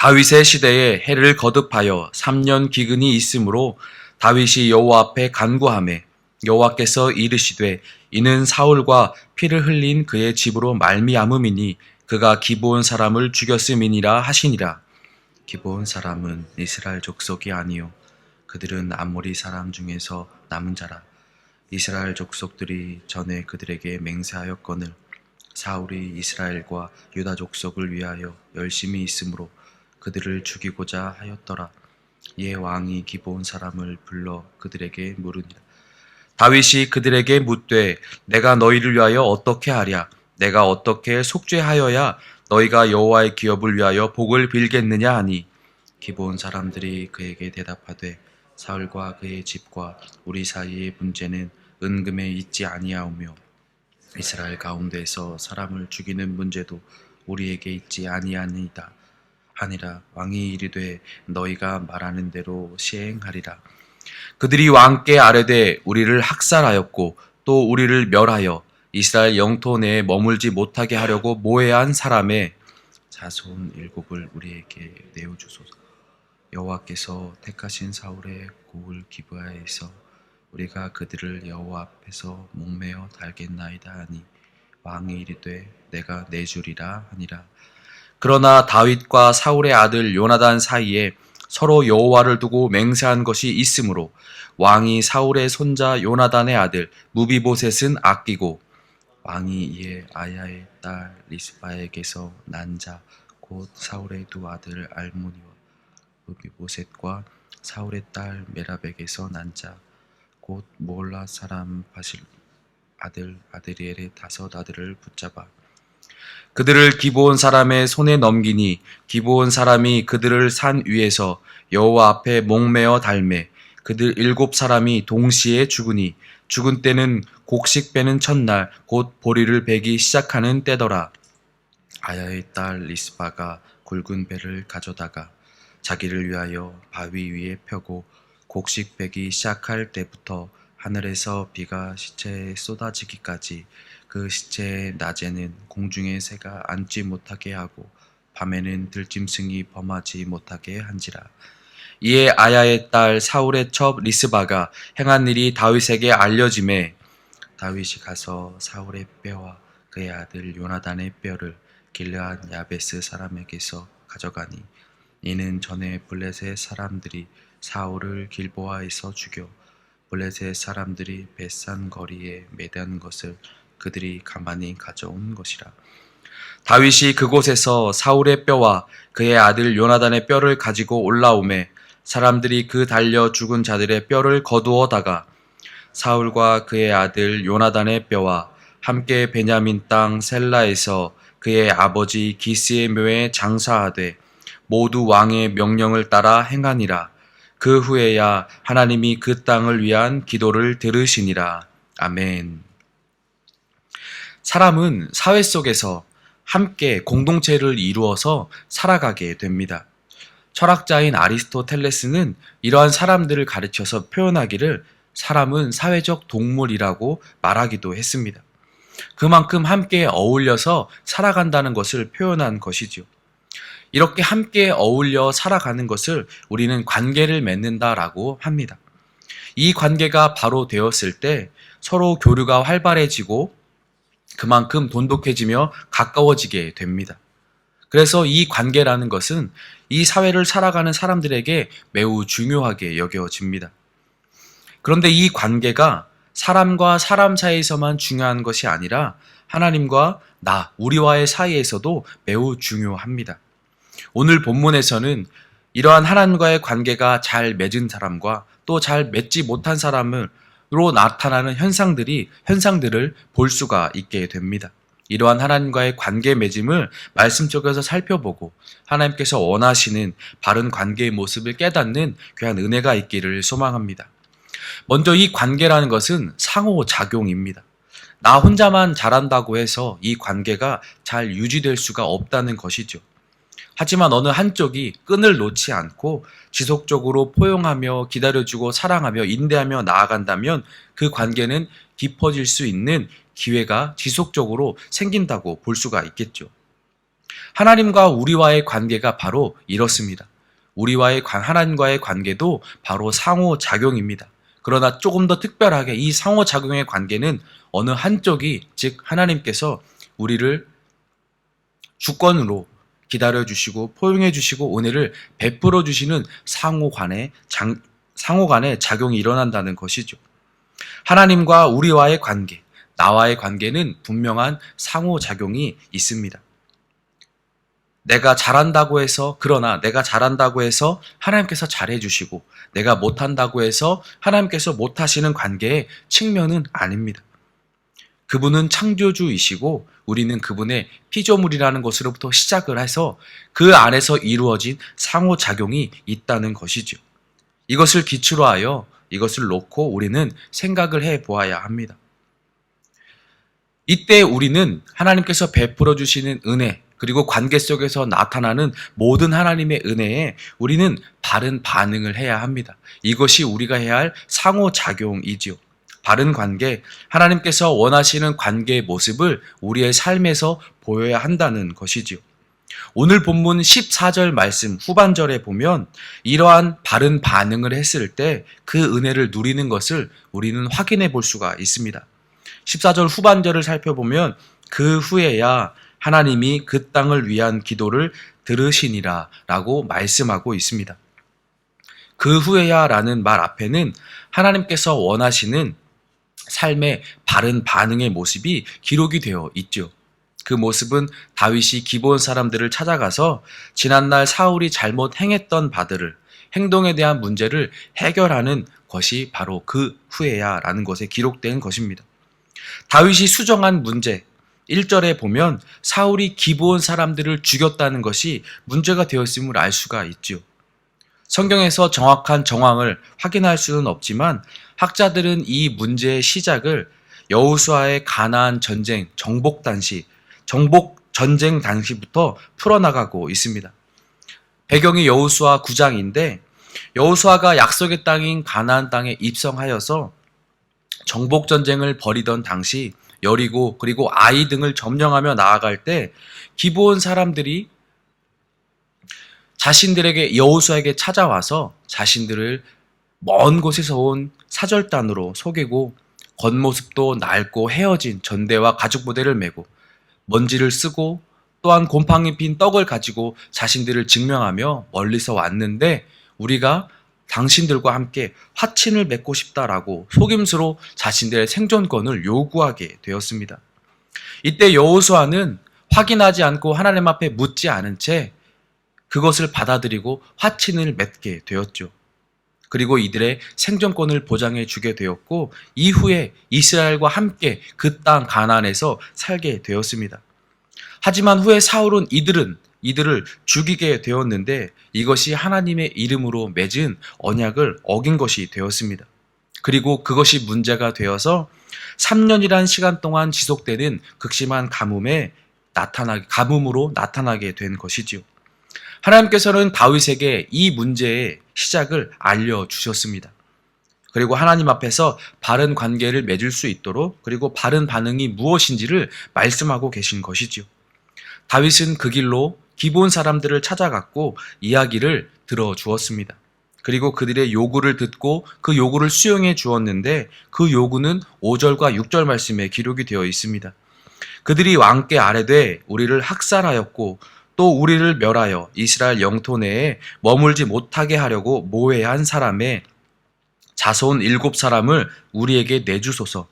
다윗의 시대에 해를 거듭하여 3년 기근이 있으므로 다윗이 여호와 앞에 간구하매 여호와께서 이르시되 이는 사울과 피를 흘린 그의 집으로 말미암음이니 그가 기브온 사람을 죽였음이니라 하시니라. 기브온 사람은 이스라엘 족속이 아니요 그들은 아모리 사람 중에서 남은 자라. 이스라엘 족속들이 전에 그들에게 맹세하였거늘 사울이 이스라엘과 유다 족속을 위하여 열심히 있으므로 그들을 죽이고자 하였더라. 이에 왕이 기브온 사람을 불러 그들에게 물으니라. 다윗이 그들에게 묻되 내가 너희를 위하여 어떻게 하랴? 내가 어떻게 속죄하여야 너희가 여호와의 기업을 위하여 복을 빌겠느냐 하니 기브온 사람들이 그에게 대답하되 사울과 그의 집과 우리 사이의 문제는 은금에 있지 아니하오며 이스라엘 가운데에서 사람을 죽이는 문제도 우리에게 있지 아니하니이다 하니라. 왕이 이르되 너희가 말하는 대로 시행하리라. 그들이 왕께 아뢰되 우리를 학살하였고 또 우리를 멸하여 이스라엘 영토 내에 머물지 못하게 하려고 모해한 사람의 자손 7을 우리에게 내어주소서. 여호와께서 택하신 사울의 고을 기브아에서 우리가 그들을 여호와 앞에서 목매어 달겠나이다 하니 왕이 이르되 내가 내주리라 하니라. 그러나 다윗과 사울의 아들 요나단 사이에 서로 여호와를 두고 맹세한 것이 있으므로 왕이 사울의 손자 요나단의 아들 무비보셋은 아끼고 왕이 이에 아야의 딸 리스바에게서 난 자 곧 사울의 두 아들 알모니와 무비보셋과 사울의 딸 메라백에서 난 자 곧 몰라 사람 바실 아들 아드리엘의 5 아들을 붙잡아 그들을 기브온 사람의 손에 넘기니 기브온 사람이 그들을 산 위에서 여호와 앞에 목매어 달매 그들 7사람이 동시에 죽으니 죽은 때는 곡식 빼는 첫날 곧 보리를 베기 시작하는 때더라. 아야의 딸 리스바가 굵은 배를 가져다가 자기를 위하여 바위 위에 펴고 곡식 베기 시작할 때부터 하늘에서 비가 시체에 쏟아지기까지 그 시체의 낮에는 공중의 새가 앉지 못하게 하고 밤에는 들짐승이 범하지 못하게 한지라. 이에 아야의 딸 사울의 첩 리스바가 행한 일이 다윗에게 알려지매 다윗이 가서 사울의 뼈와 그의 아들 요나단의 뼈를 길르앗 야베스 사람에게서 가져가니 이는 전에 블레셋 사람들이 사울을 길보아에서 죽여 블레셋 사람들이 벳산 거리에 매단 것을 그들이 가만히 가져온 것이라. 다윗이 그곳에서 사울의 뼈와 그의 아들 요나단의 뼈를 가지고 올라오매 사람들이 그 달려 죽은 자들의 뼈를 거두어다가 사울과 그의 아들 요나단의 뼈와 함께 베냐민 땅 셀라에서 그의 아버지 기스의 묘에 장사하되 모두 왕의 명령을 따라 행하니라. 그 후에야 하나님이 그 땅을 위한 기도를 들으시니라. 아멘. 사람은 사회 속에서 함께 공동체를 이루어서 살아가게 됩니다. 철학자인 아리스토텔레스는 이러한 사람들을 가르쳐서 표현하기를 사람은 사회적 동물이라고 말하기도 했습니다. 그만큼 함께 어울려서 살아간다는 것을 표현한 것이죠. 이렇게 함께 어울려 살아가는 것을 우리는 관계를 맺는다라고 합니다. 이 관계가 바로 되었을 때 서로 교류가 활발해지고 그만큼 돈독해지며 가까워지게 됩니다. 그래서 이 관계라는 것은 이 사회를 살아가는 사람들에게 매우 중요하게 여겨집니다. 그런데 이 관계가 사람과 사람 사이에서만 중요한 것이 아니라 하나님과 우리와의 사이에서도 매우 중요합니다. 오늘 본문에서는 이러한 하나님과의 관계가 잘 맺은 사람과 또 잘 맺지 못한 사람으로 나타나는 현상들을 볼 수가 있게 됩니다. 이러한 하나님과의 관계 맺음을 말씀 속에서 살펴보고 하나님께서 원하시는 바른 관계의 모습을 깨닫는 귀한 은혜가 있기를 소망합니다. 먼저 이 관계라는 것은 상호작용입니다. 나 혼자만 잘한다고 해서 이 관계가 잘 유지될 수가 없다는 것이죠. 하지만 어느 한쪽이 끈을 놓지 않고 지속적으로 포용하며 기다려주고 사랑하며 인내하며 나아간다면 그 관계는 깊어질 수 있는 기회가 지속적으로 생긴다고 볼 수가 있겠죠. 하나님과 우리와의 관계가 바로 이렇습니다. 하나님과의 관계도 바로 상호작용입니다. 그러나 조금 더 특별하게 이 상호작용의 관계는 어느 한쪽이, 즉 하나님께서 우리를 주권으로 기다려주시고 포용해주시고 은혜를 베풀어주시는 상호간의 작용이 일어난다는 것이죠. 하나님과 우리와의 관계, 나와의 관계는 분명한 상호작용이 있습니다. 그러나 내가 잘한다고 해서 하나님께서 잘해주시고, 내가 못한다고 해서 하나님께서 못하시는 관계의 측면은 아닙니다. 그분은 창조주이시고 우리는 그분의 피조물이라는 것으로부터 시작을 해서 그 안에서 이루어진 상호작용이 있다는 것이죠. 이것을 기초로 하여 이것을 놓고 우리는 생각을 해 보아야 합니다. 이때 우리는 하나님께서 베풀어 주시는 은혜, 그리고 관계 속에서 나타나는 모든 하나님의 은혜에 우리는 바른 반응을 해야 합니다. 이것이 우리가 해야 할 상호작용이지요. 바른 관계, 하나님께서 원하시는 관계의 모습을 우리의 삶에서 보여야 한다는 것이지요. 오늘 본문 14절 말씀 후반절에 보면 이러한 바른 반응을 했을 때 그 은혜를 누리는 것을 우리는 확인해 볼 수가 있습니다. 14절 후반절을 살펴보면 그 후에야 하나님이 그 땅을 위한 기도를 들으시니라 라고 말씀하고 있습니다. 그 후에야 라는 말 앞에는 하나님께서 원하시는 삶의 바른 반응의 모습이 기록이 되어 있죠. 그 모습은 다윗이 기브온 사람들을 찾아가서 지난날 사울이 잘못 행했던 바들을, 행동에 대한 문제를 해결하는 것이 바로 그 후에야 라는 것에 기록된 것입니다. 다윗이 수정한 문제, 1절에 보면 사울이 기브온 사람들을 죽였다는 것이 문제가 되었음을 알 수가 있죠. 성경에서 정확한 정황을 확인할 수는 없지만 학자들은 이 문제의 시작을 여호수아의 가나안 전쟁 정복 전쟁 당시부터 풀어나가고 있습니다. 배경이 여호수아 9장인데 여호수아가 약속의 땅인 가나안 땅에 입성하여서 정복 전쟁을 벌이던 당시 여리고 그리고 아이 등을 점령하며 나아갈 때 기브온 사람들이 자신들에게 여호수아에게 찾아와서 자신들을 먼 곳에서 온 사절단으로 속이고 겉모습도 낡고 헤어진 전대와 가죽 부대를 메고 먼지를 쓰고 또한 곰팡이 핀 떡을 가지고 자신들을 증명하며 멀리서 왔는데 우리가 당신들과 함께 화친을 맺고 싶다라고 속임수로 자신들의 생존권을 요구하게 되었습니다. 이때 여호수아는 확인하지 않고 하나님 앞에 묻지 않은 채 그것을 받아들이고 화친을 맺게 되었죠. 그리고 이들의 생존권을 보장해 주게 되었고 이후에 이스라엘과 함께 그 땅 가나안에서 살게 되었습니다. 하지만 후에 사울은 이들을 죽이게 되었는데 이것이 하나님의 이름으로 맺은 언약을 어긴 것이 되었습니다. 그리고 그것이 문제가 되어서 3년이란 시간 동안 지속되는 극심한 가뭄으로 나타나게 된 것이지요. 하나님께서는 다윗에게 이 문제의 시작을 알려주셨습니다. 그리고 하나님 앞에서 바른 관계를 맺을 수 있도록 그리고 바른 반응이 무엇인지를 말씀하고 계신 것이지요. 다윗은 그 길로 기브온 사람들을 찾아갔고 이야기를 들어주었습니다. 그리고 그들의 요구를 듣고 그 요구를 수용해 주었는데 그 요구는 5절과 6절 말씀에 기록이 되어 있습니다. 그들이 왕께 아뢰되 우리를 학살하였고 또 우리를 멸하여 이스라엘 영토 내에 머물지 못하게 하려고 모해한 사람의 자손 7사람을 우리에게 내주소서.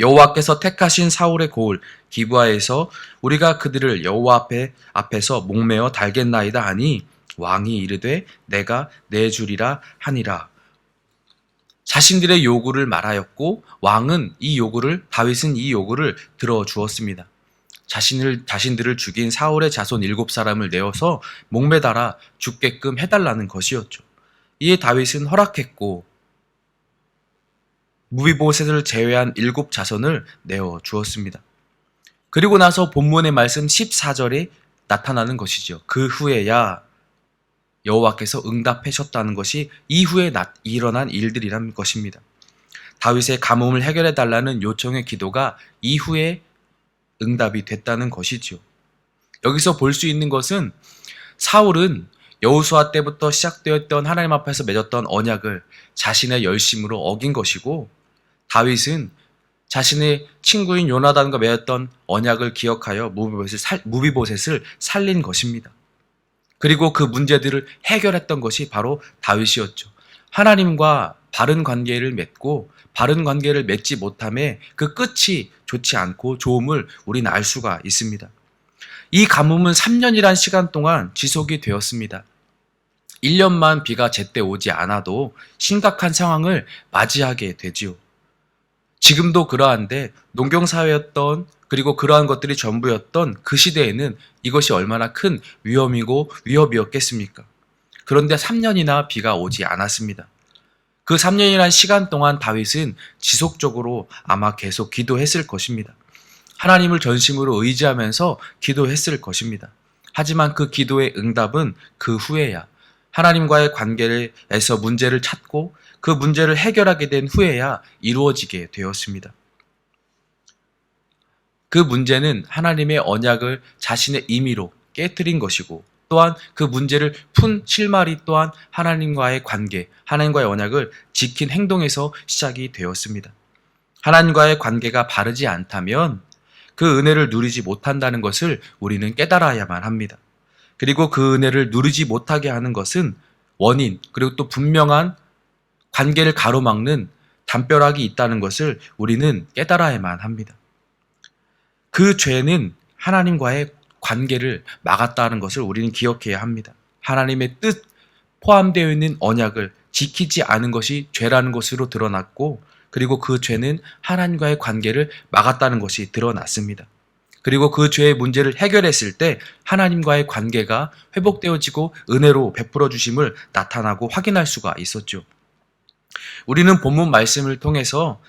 여호와께서 택하신 사울의 고을 기브아에서 우리가 그들을 여호와 앞에서 목매어 달겠나이다 하니 왕이 이르되 내가 내주리라 하니라. 자신들의 요구를 말하였고 다윗은 이 요구를 들어주었습니다. 자신들을 죽인 사울의 자손 7사람을 내어서 목매달아 죽게끔 해달라는 것이었죠. 이에 다윗은 허락했고 무비보셋을 제외한 7자손을 내어 주었습니다. 그리고 나서 본문의 말씀 14절에 나타나는 것이죠. 그 후에야 여호와께서 응답하셨다는 것이 이후에 일어난 일들이라는 것입니다. 다윗의 가뭄을 해결해 달라는 요청의 기도가 이후에 응답이 됐다는 것이죠. 여기서 볼 수 있는 것은 사울은 여호수아 때부터 시작되었던 하나님 앞에서 맺었던 언약을 자신의 열심으로 어긴 것이고, 다윗은 자신의 친구인 요나단과 맺었던 언약을 기억하여 무비보셋을 살린 것입니다. 그리고 그 문제들을 해결했던 것이 바로 다윗이었죠. 하나님과 바른 관계를 맺고 바른 관계를 맺지 못함에 그 끝이 좋지 않고 좋음을 우리는 알 수가 있습니다. 이 가뭄은 3년이란 시간 동안 지속이 되었습니다. 1년만 비가 제때 오지 않아도 심각한 상황을 맞이하게 되지요. 지금도 그러한데 농경사회였던, 그리고 그러한 것들이 전부였던 그 시대에는 이것이 얼마나 큰 위험이고 위협이었겠습니까? 그런데 3년이나 비가 오지 않았습니다. 그 3년이란 시간 동안 다윗은 지속적으로 아마 계속 기도했을 것입니다. 하나님을 전심으로 의지하면서 기도했을 것입니다. 하지만 그 기도의 응답은 그 후에야, 하나님과의 관계에서 문제를 찾고 그 문제를 해결하게 된 후에야 이루어지게 되었습니다. 그 문제는 하나님의 언약을 자신의 임의로 깨뜨린 것이고, 또한 그 문제를 푼 실마리 또한 하나님과의 관계, 하나님과의 언약을 지킨 행동에서 시작이 되었습니다. 하나님과의 관계가 바르지 않다면 그 은혜를 누리지 못한다는 것을 우리는 깨달아야만 합니다. 그리고 그 은혜를 누리지 못하게 하는 것은 원인, 그리고 또 분명한 관계를 가로막는 담벼락이 있다는 것을 우리는 깨달아야만 합니다. 그 죄는 하나님과의 관계를 막았다는 것을 우리는 기억해야 합니다. 하나님의 뜻 포함되어 있는 언약을 지키지 않은 것이 죄라는 것으로 드러났고, 그리고 그 죄는 하나님과의 관계를 막았다는 것이 드러났습니다. 그리고 그 죄의 문제를 해결했을 때 하나님과의 관계가 회복되어지고 은혜로 베풀어 주심을 나타나고 확인할 수가 있었죠. 우리는 본문 말씀을 통해서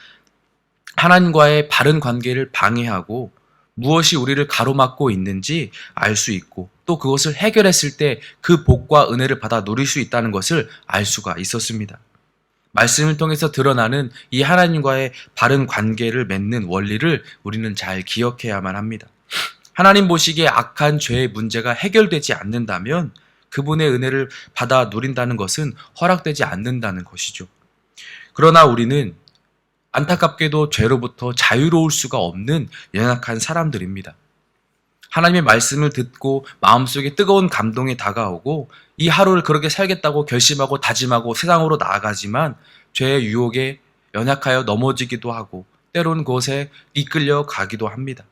하나님과의 바른 관계를 방해하고 무엇이 우리를 가로막고 있는지 알 수 있고, 또 그것을 해결했을 때 그 복과 은혜를 받아 누릴 수 있다는 것을 알 수가 있었습니다. 말씀을 통해서 드러나는 이 하나님과의 바른 관계를 맺는 원리를 우리는 잘 기억해야만 합니다. 하나님 보시기에 악한 죄의 문제가 해결되지 않는다면 그분의 은혜를 받아 누린다는 것은 허락되지 않는다는 것이죠. 그러나 우리는 안타깝게도 죄로부터 자유로울 수가 없는 연약한 사람들입니다. 하나님의 말씀을 듣고 마음속에 뜨거운 감동이 다가오고 이 하루를 그렇게 살겠다고 결심하고 다짐하고 세상으로 나아가지만 죄의 유혹에 연약하여 넘어지기도 하고 때로는 그것에 이끌려 가기도 합니다.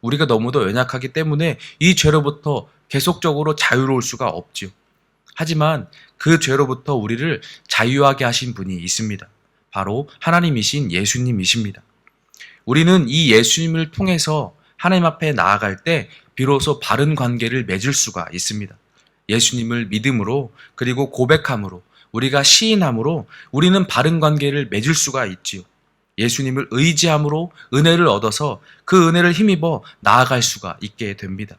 우리가 너무도 연약하기 때문에 이 죄로부터 계속적으로 자유로울 수가 없지요. 하지만 그 죄로부터 우리를 자유하게 하신 분이 있습니다. 바로 하나님이신 예수님이십니다. 우리는 이 예수님을 통해서 하나님 앞에 나아갈 때 비로소 바른 관계를 맺을 수가 있습니다. 예수님을 믿음으로, 그리고 고백함으로, 우리가 시인함으로 우리는 바른 관계를 맺을 수가 있지요. 예수님을 의지함으로 은혜를 얻어서 그 은혜를 힘입어 나아갈 수가 있게 됩니다.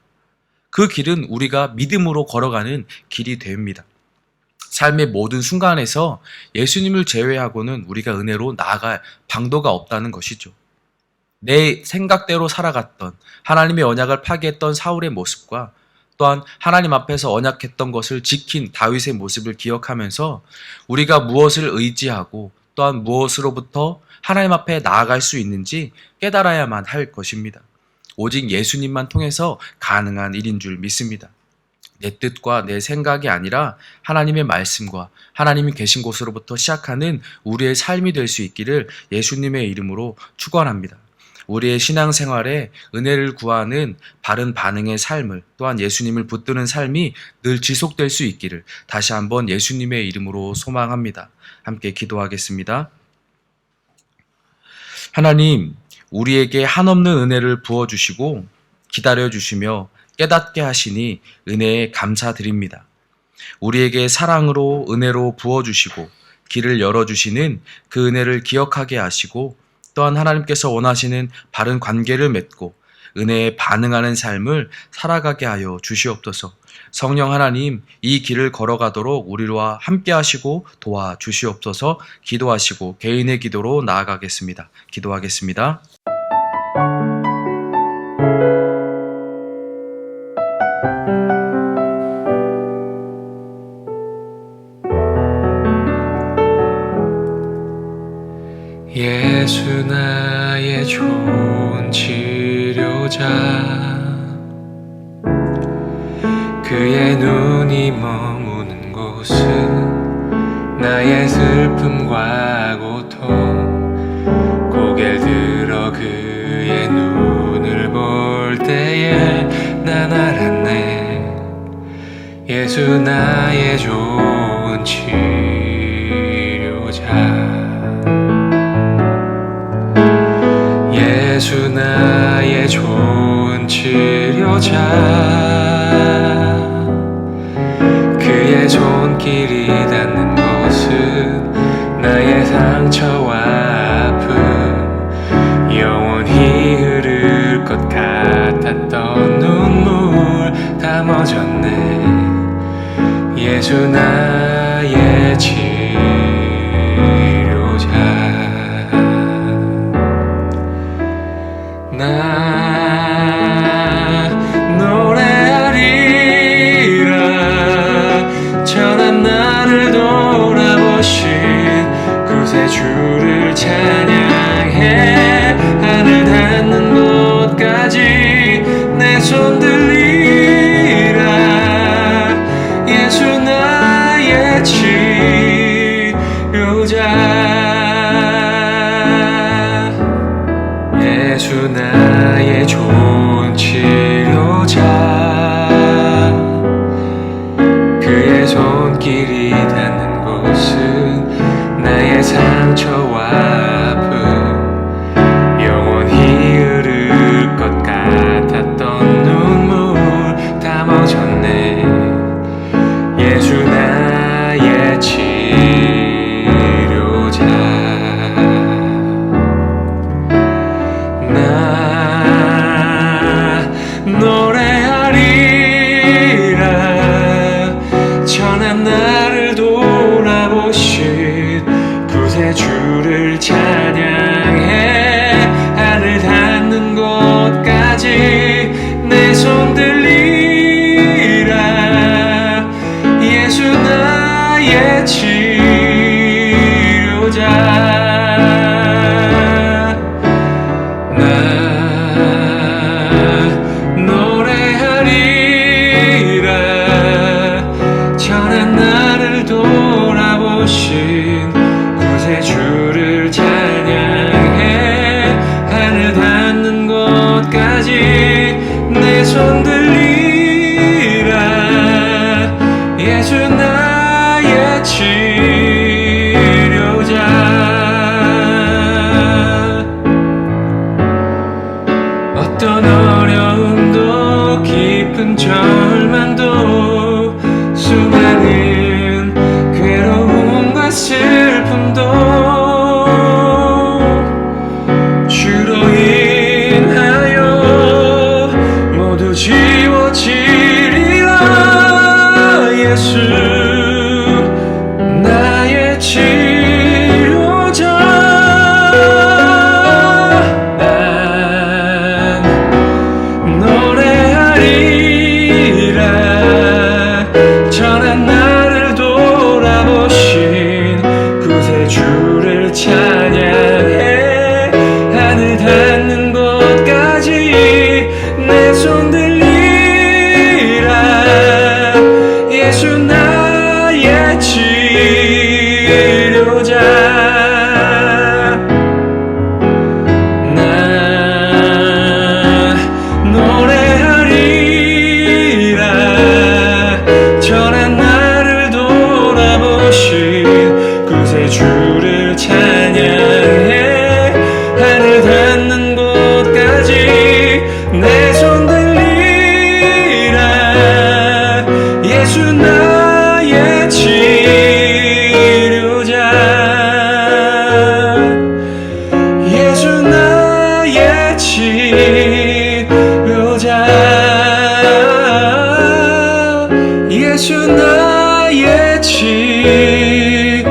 그 길은 우리가 믿음으로 걸어가는 길이 됩니다. 삶의 모든 순간에서 예수님을 제외하고는 우리가 은혜로 나아갈 방도가 없다는 것이죠. 내 생각대로 살아갔던, 하나님의 언약을 파기했던 사울의 모습과 또한 하나님 앞에서 언약했던 것을 지킨 다윗의 모습을 기억하면서 우리가 무엇을 의지하고 또한 무엇으로부터 하나님 앞에 나아갈 수 있는지 깨달아야만 할 것입니다. 오직 예수님만 통해서 가능한 일인 줄 믿습니다. 내 뜻과 내 생각이 아니라 하나님의 말씀과 하나님이 계신 곳으로부터 시작하는 우리의 삶이 될 수 있기를 예수님의 이름으로 축원합니다. 우리의 신앙생활에 은혜를 구하는 바른 반응의 삶을, 또한 예수님을 붙드는 삶이 늘 지속될 수 있기를 다시 한번 예수님의 이름으로 소망합니다. 함께 기도하겠습니다. 하나님, 우리에게 한없는 은혜를 부어주시고 기다려주시며 깨닫게 하시니 은혜에 감사드립니다. 우리에게 사랑으로 은혜로 부어주시고 길을 열어주시는 그 은혜를 기억하게 하시고, 또한 하나님께서 원하시는 바른 관계를 맺고 은혜에 반응하는 삶을 살아가게 하여 주시옵소서. 성령 하나님, 이 길을 걸어가도록 우리와 함께 하시고 도와주시옵소서. 기도하시고 개인의 기도로 나아가겠습니다. 기도하겠습니다. 눈이 머무는 곳은 나의 슬픔과 고통, 고개를 들어 그의 눈을 볼 때에 난 알았네. 예수 나의 좋은 치료자, 예수 나의 좋은 치료자. 그의 손길이 닿는 곳은 나의 상처와 아픔, 영원히 흐를 것 같았던 눈물 다 멎었네. 예수 나의 치료자. 나 노래하리라. 전한 나를 돌아보신 구세주를 찬양해. 하늘 닿는 곳까지 내 손 들리라. 예수 나의 치료자, 예수 나의 좋은 치료자. 그의 손길이 닿는 곳은 나의 상처와 아픔, 영원히 흐를 것 같았던 눈물 다 멎었네. 예수 나의 치료자. 나 노래하리라. 전한 나를 돌아보신 구세주를 찬양해. 하늘 닿는 곳까지 내 손 들리라. 예수 나의 치료자. 나 노래하리라. 전한 나를 돌아보신 구세주를 찬양해. 하늘 닿는 곳까지 내 손 들리라. 예수 나의 치료자. 어떤 어려움도 깊은 절망도 수많은 괴로움과 슬픔도 주로 인하여 모두 지워지리라. 예수 나의 치료자. 난 노래하리라. 전한 나를 돌아보신 구세주를 찬양해. 하늘 닿는 곳까지 내 손 들리라. 예수 나의 치료자. 나 노래하리라. 전한 나를 돌아보신 구세주를 찬양해. 하늘 닿는 곳까지 내 손 들리라. 예수 나의 치료자. 예수 나의 치료자. 예수 나의 치료자.